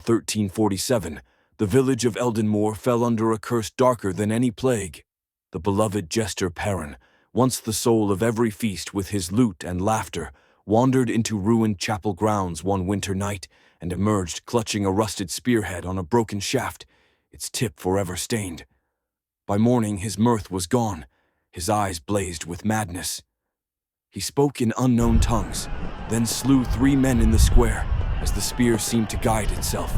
1347, the village of Eldenmore fell under a curse darker than any plague. The beloved jester Perrin, once the soul of every feast with his lute and laughter, wandered into ruined chapel grounds one winter night and emerged clutching a rusted spearhead on a broken shaft, its tip forever stained. By morning his mirth was gone, his eyes blazed with madness. He spoke in unknown tongues, then slew 3 men in the square as the spear seemed to guide itself.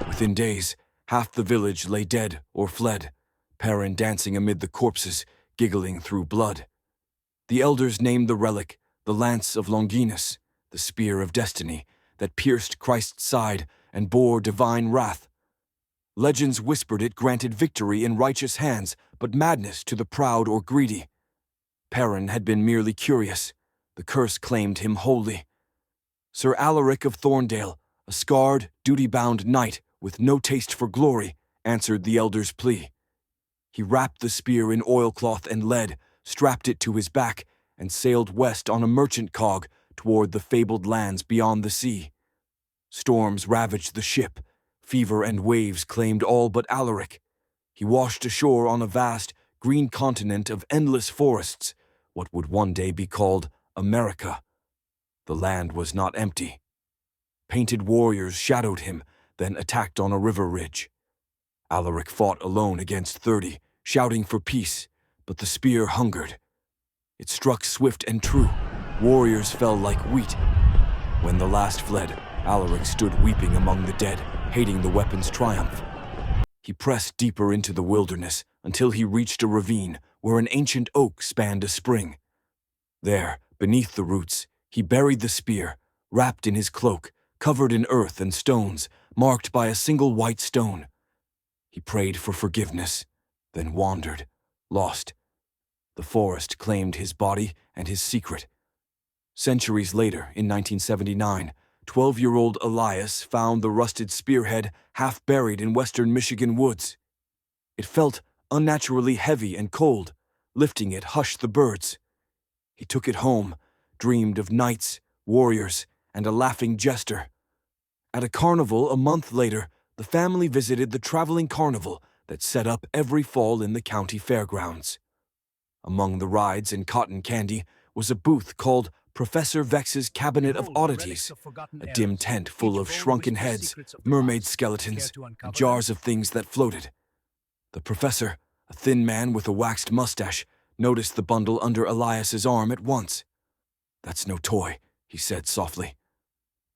Within days, half the village lay dead or fled, Perrin dancing amid the corpses, giggling through blood. The elders named the relic the lance of Longinus, the spear of destiny that pierced Christ's side and bore divine wrath. Legends whispered it granted victory in righteous hands, but madness to the proud or greedy. Perrin had been merely curious. The curse claimed him wholly. Sir Alaric of Thorndale, a scarred, duty-bound knight with no taste for glory, answered the elder's plea. He wrapped the spear in oilcloth and lead, strapped it to his back, and sailed west on a merchant cog toward the fabled lands beyond the sea. Storms ravaged the ship. Fever and waves claimed all but Alaric. He washed ashore on a vast, green continent of endless forests, what would one day be called America. The land was not empty. Painted warriors shadowed him, then attacked on a river ridge. Alaric fought alone against 30, shouting for peace, but the spear hungered. It struck swift and true. Warriors fell like wheat. When the last fled, Alaric stood weeping among the dead, hating the weapon's triumph. He pressed deeper into the wilderness until he reached a ravine where an ancient oak spanned a spring. There, beneath the roots, he buried the spear, wrapped in his cloak, covered in earth and stones, marked by a single white stone. He prayed for forgiveness, then wandered, lost. The forest claimed his body and his secret. Centuries later, in 1979, 12-year-old Elias found the rusted spearhead half buried in western Michigan woods. It felt unnaturally heavy and cold. Lifting it hushed the birds. He took it home, dreamed of knights, warriors, and a laughing jester. At a carnival a month later, the family visited the traveling carnival that set up every fall in the county fairgrounds. Among the rides and cotton candy was a booth called Professor Vex's Cabinet of Oddities, a dim tent full of shrunken heads, mermaid skeletons, and jars of things that floated. The professor, a thin man with a waxed mustache, noticed the bundle under Elias's arm at once. "That's no toy," he said softly.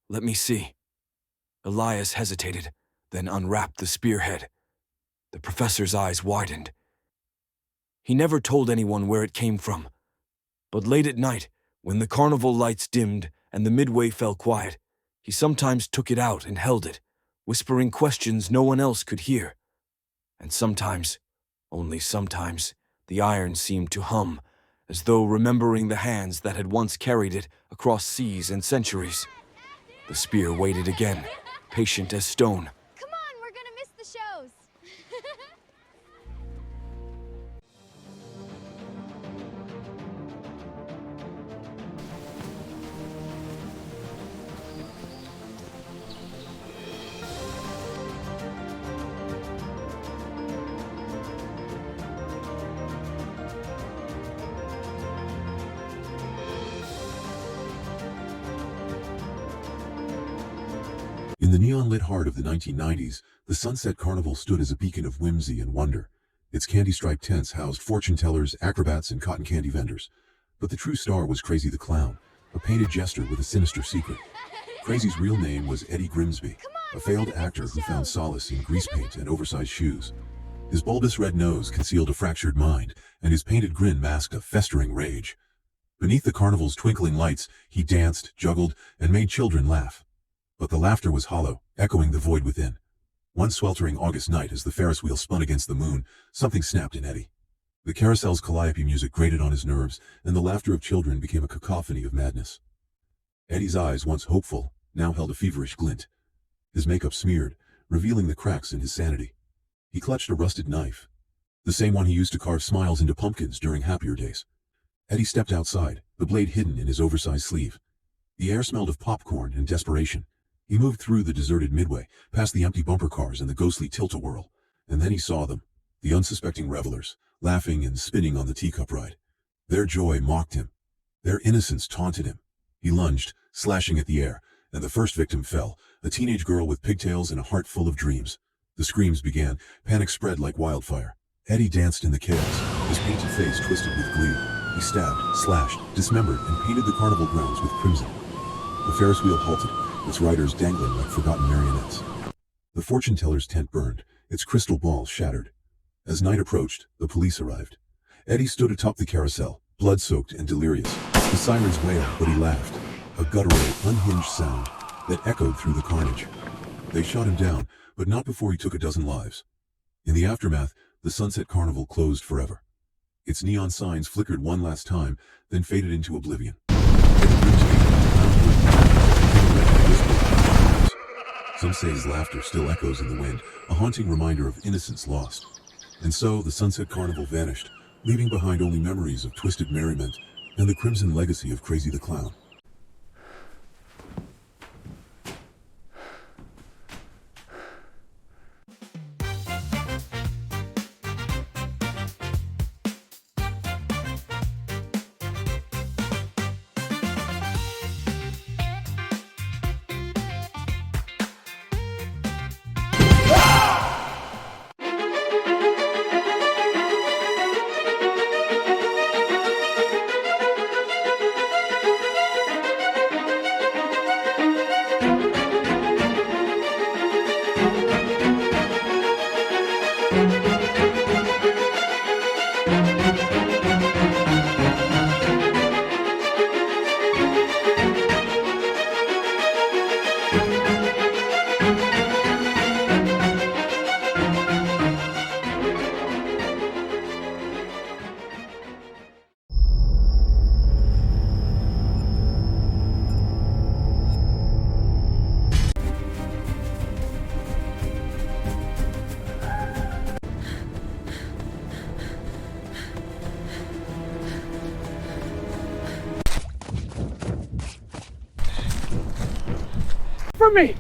"Let me see." Elias hesitated, then unwrapped the spearhead. The professor's eyes widened. He never told anyone where it came from. But late at night, when the carnival lights dimmed and the midway fell quiet, he sometimes took it out and held it, whispering questions no one else could hear. And sometimes, only sometimes, the iron seemed to hum, as though remembering the hands that had once carried it across seas and centuries. The spear waited again, patient as stone. Come on, we're gonna miss the shows. In the neon-lit heart of the 1990s, the Sunset Carnival stood as a beacon of whimsy and wonder. Its candy-striped tents housed fortune-tellers, acrobats, and cotton candy vendors. But the true star was Crazy the Clown, a painted jester with a sinister secret. Crazy's real name was Eddie Grimby, a failed actor who found solace in grease paint and oversized shoes. His bulbous red nose concealed a fractured mind, and his painted grin masked a festering rage. Beneath the carnival's twinkling lights, he danced, juggled, and made children laugh. But the laughter was hollow, echoing the void within. One sweltering August night, as the Ferris wheel spun against the moon, something snapped in Eddie. The carousel's calliope music grated on his nerves, and the laughter of children became a cacophony of madness. Eddie's eyes, once hopeful, now held a feverish glint. His makeup smeared, revealing the cracks in his sanity. He clutched a rusted knife, the same one he used to carve smiles into pumpkins during happier days. Eddie stepped outside, the blade hidden in his oversized sleeve. The air smelled of popcorn and desperation. He moved through the deserted midway, past the empty bumper cars and the ghostly tilt-a-whirl, and then he saw them, the unsuspecting revelers, laughing and spinning on the teacup ride. Their joy mocked him. Their innocence taunted him. He lunged, slashing at the air, and the first victim fell, a teenage girl with pigtails and a heart full of dreams. The screams began, panic spread like wildfire. Eddie danced in the chaos, his painted face twisted with glee. He stabbed, slashed, dismembered, and painted the carnival grounds with crimson. The Ferris wheel halted, its riders dangling like forgotten marionettes. The fortune teller's tent burned, its crystal ball shattered. As night approached, the police arrived. Eddie stood atop the carousel, blood-soaked and delirious. The sirens wailed, but he laughed, a guttural, unhinged sound that echoed through the carnage. They shot him down, but not before he took a dozen lives. In the aftermath, the Sunset Carnival closed forever. Its neon signs flickered one last time, then faded into oblivion. Some say his laughter still echoes in the wind, a haunting reminder of innocence lost. And so the Sunset Carnival vanished, leaving behind only memories of twisted merriment and the crimson legacy of Crazy the Clown. From me!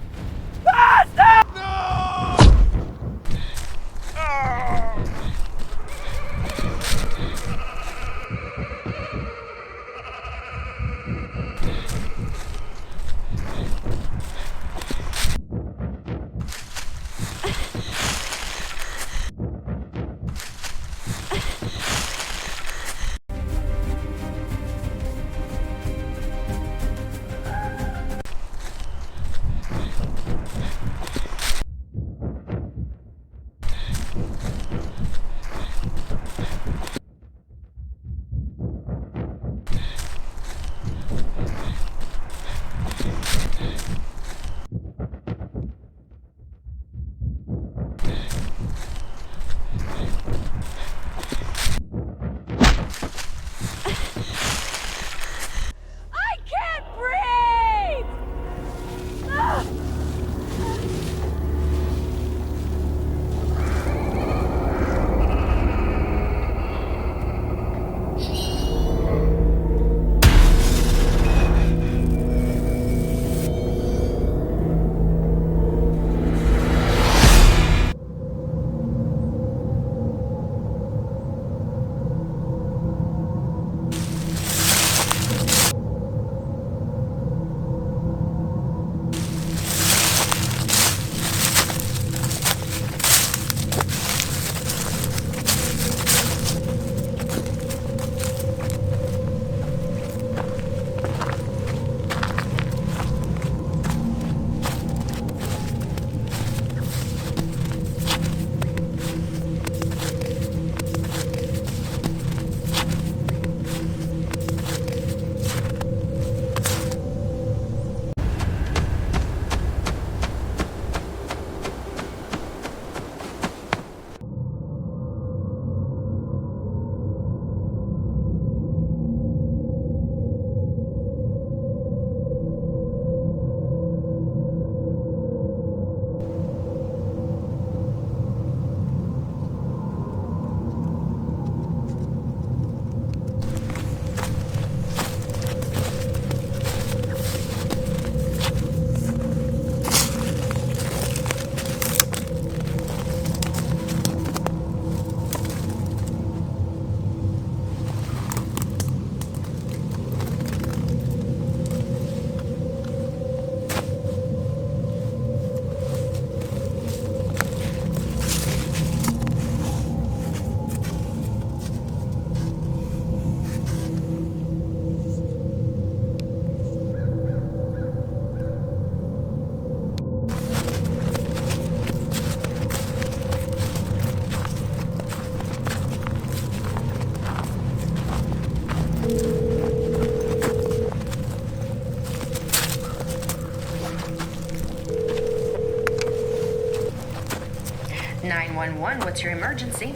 911, what's your emergency?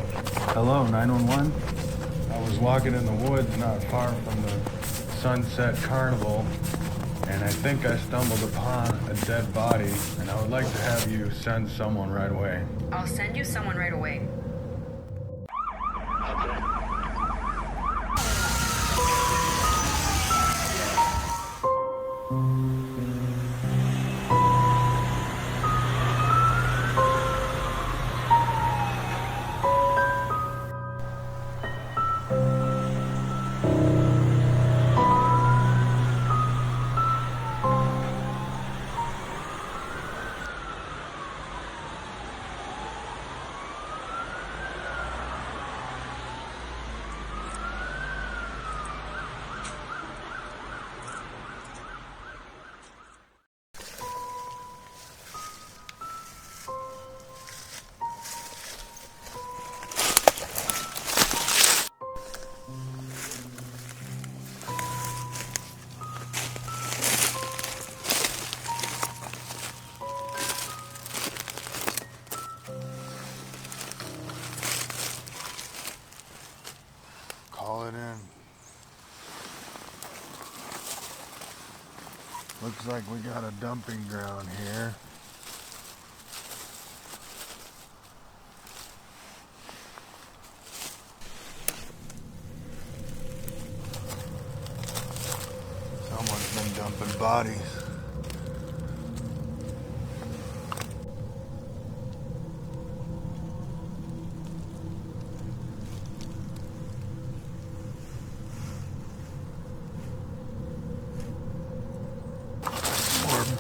Hello, 911. I was walking in the woods not far from the Sunset Carnival, and I think I stumbled upon a dead body, and I would like to have you send someone right away. I'll send you someone right away. Call it in. Looks like we got a dumping ground here. Someone's been dumping bodies.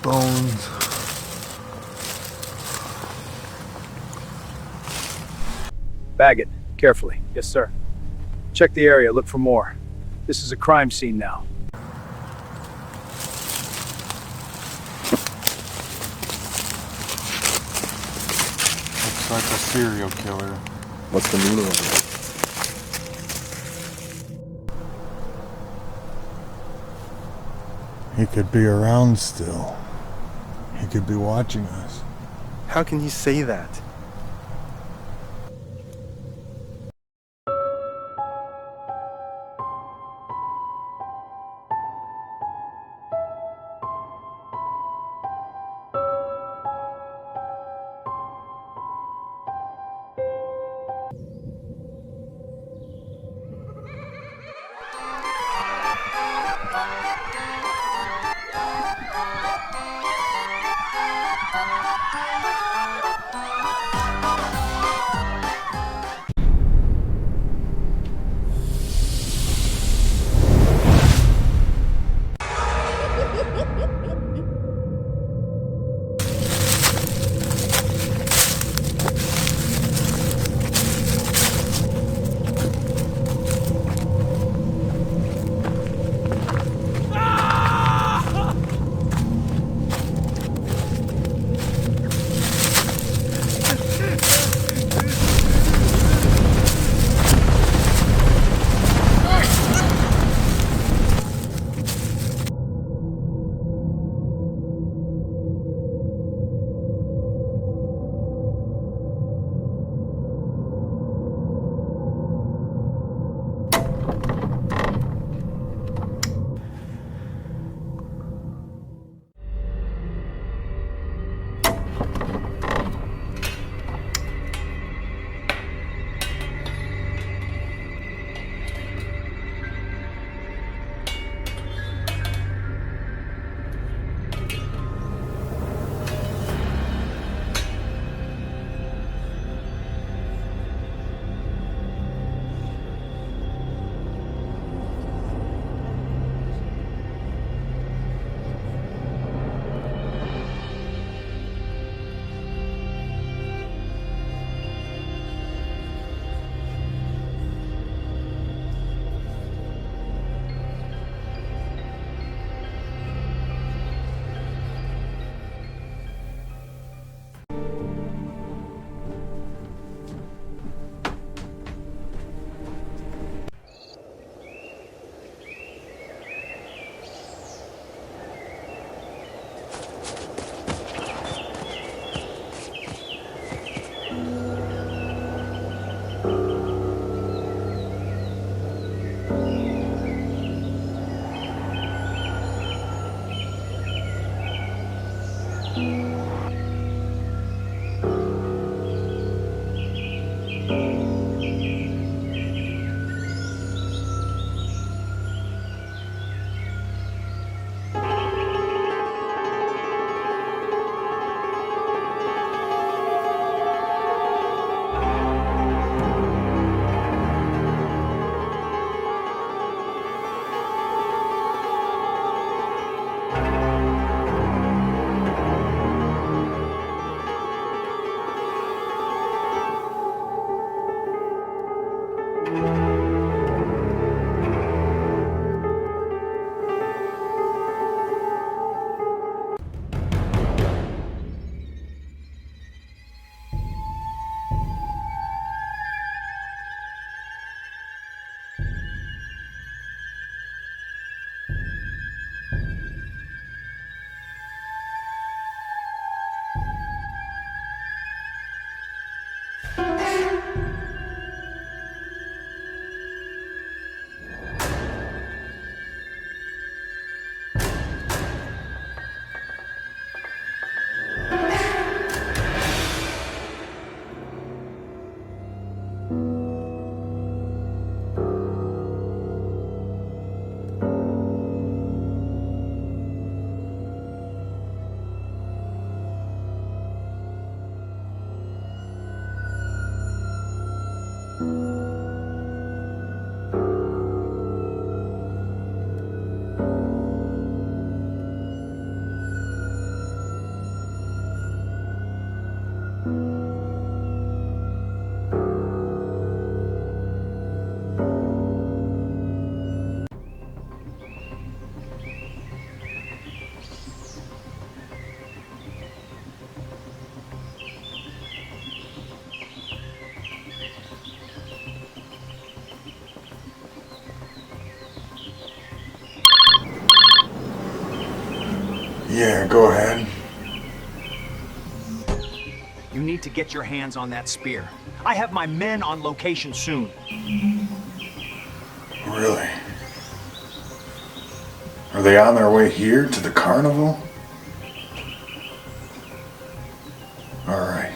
Bones. Bag it. Carefully. Yes, sir. Check the area. Look for more. This is a crime scene now. Looks like a serial killer. What's the meaning of it? He could be around still. He could be watching us. How can you say that? Yeah, go ahead. You need to get your hands on that spear. I have my men on location soon. Really? Are they on their way here to the carnival? All right.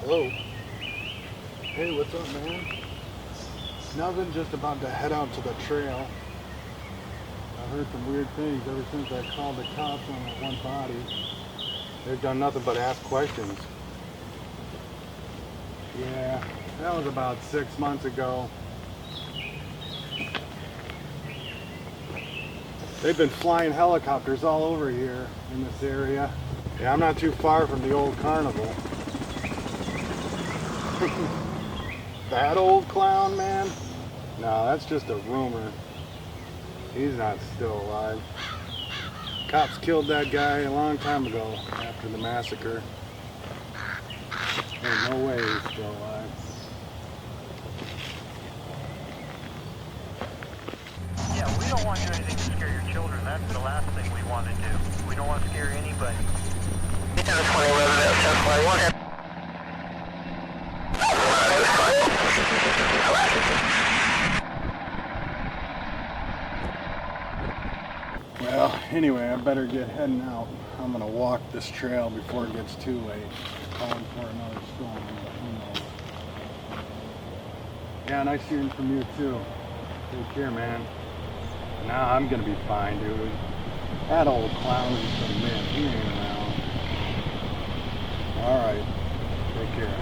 Hello. Hey, what's up, man? Nothing, just about to head out to the trail. I've heard some weird things ever since I called the cops on that one body. They've done nothing but ask questions. Yeah, that was about 6 months ago. They've been flying helicopters all over here in this area. Yeah, I'm not too far from the old carnival. That old clown, man? No, that's just a rumor. He's not still alive. Cops killed that guy a long time ago after the massacre. There's no way he's still alive. Yeah, we don't want to do anything to scare your children. That's the last thing we want to do. We don't want to scare anybody. Well, anyway, I better get heading out. I'm gonna walk this trail before it gets too late. Calling for another storm. Who knows? Yeah, nice hearing from you too. Take care, man. Nah, I'm gonna be fine, dude. That old clown is just a myth. He ain't around. Alright. Take care.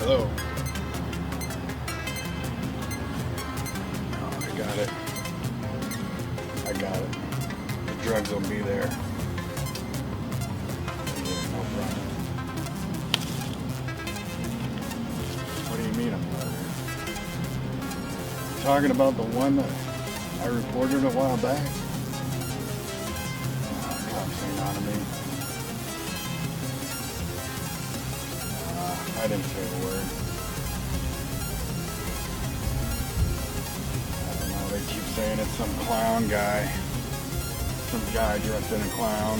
Hello. Oh, I got it. drugs will be there. Yeah, no problem. What do you mean I'm not here? Talking about the one that I reported a while back? Oh, cops ain't on to me. I didn't say a word. I don't know, they keep saying it's some clown guy. Some guy dressed in a clown.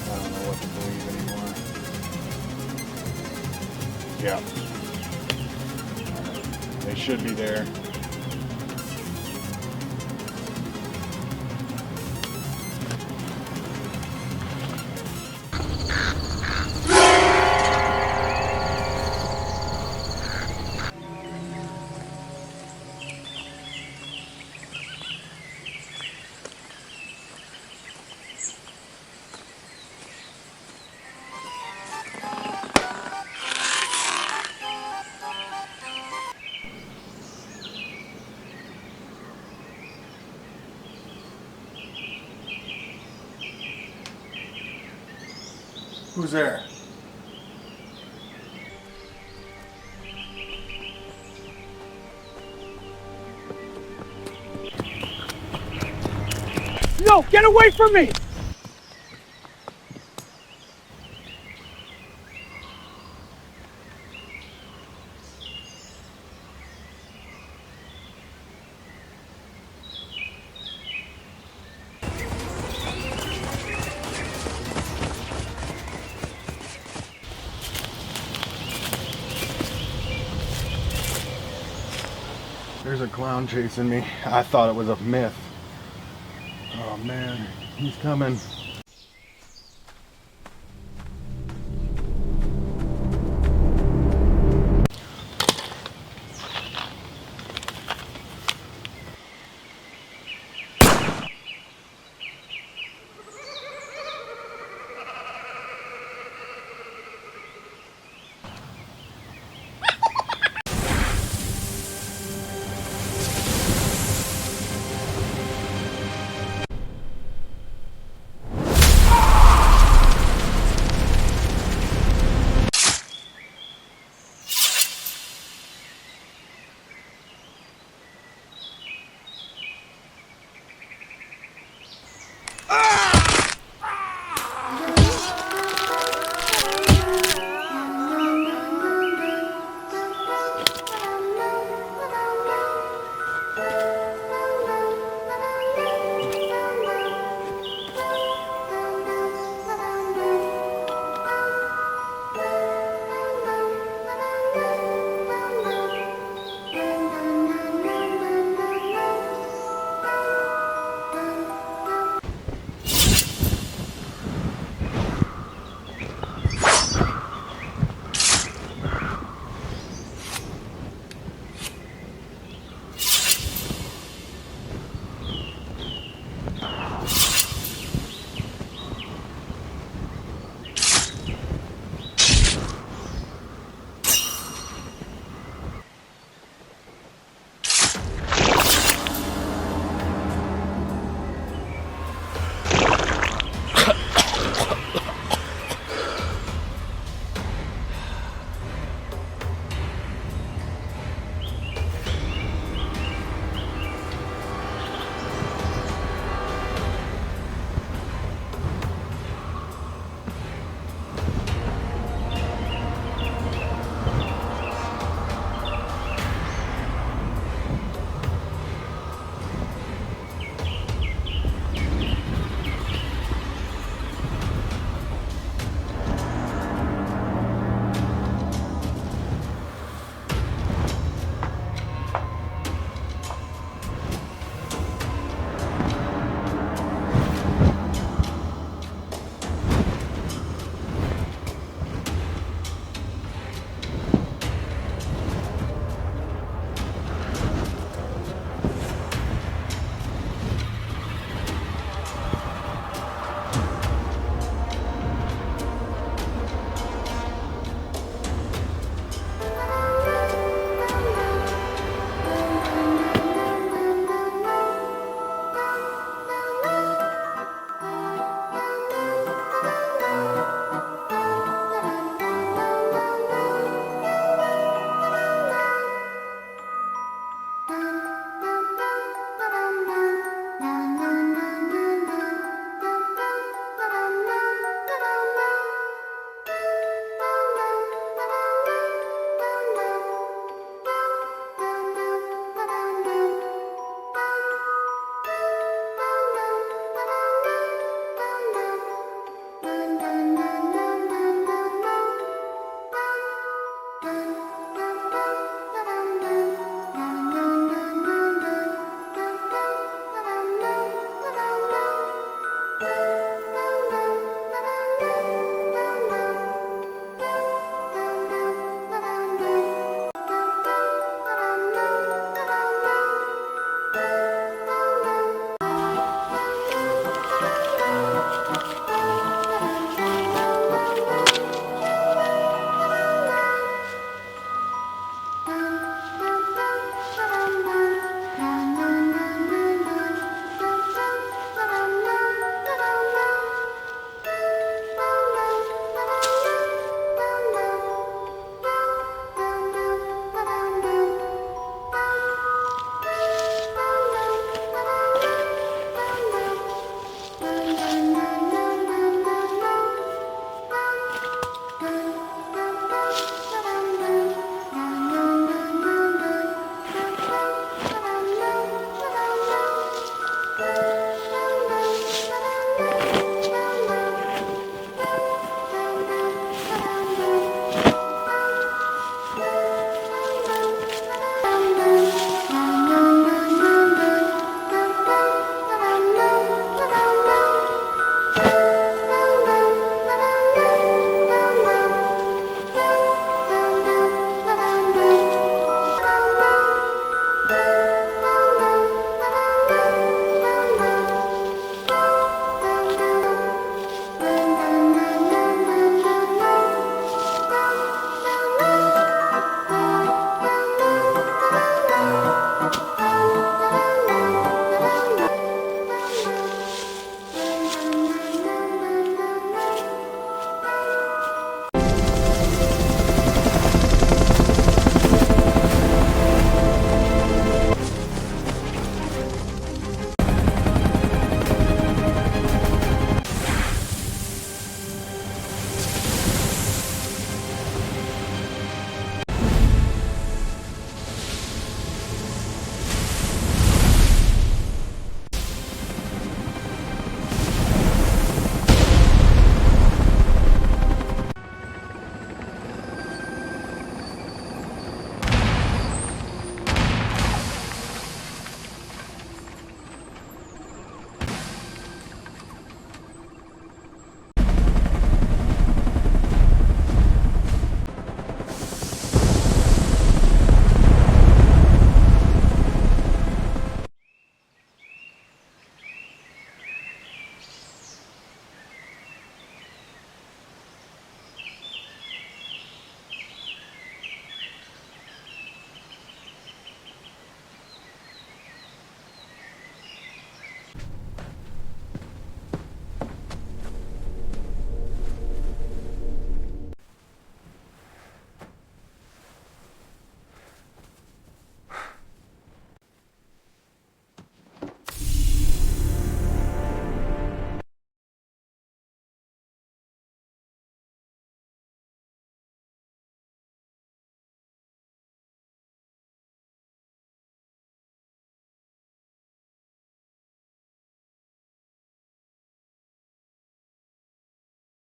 I don't know what to believe anymore. Yeah. They should be there. Who's there? No, get away from me! There's a clown chasing me. I thought it was a myth. Oh man, he's coming.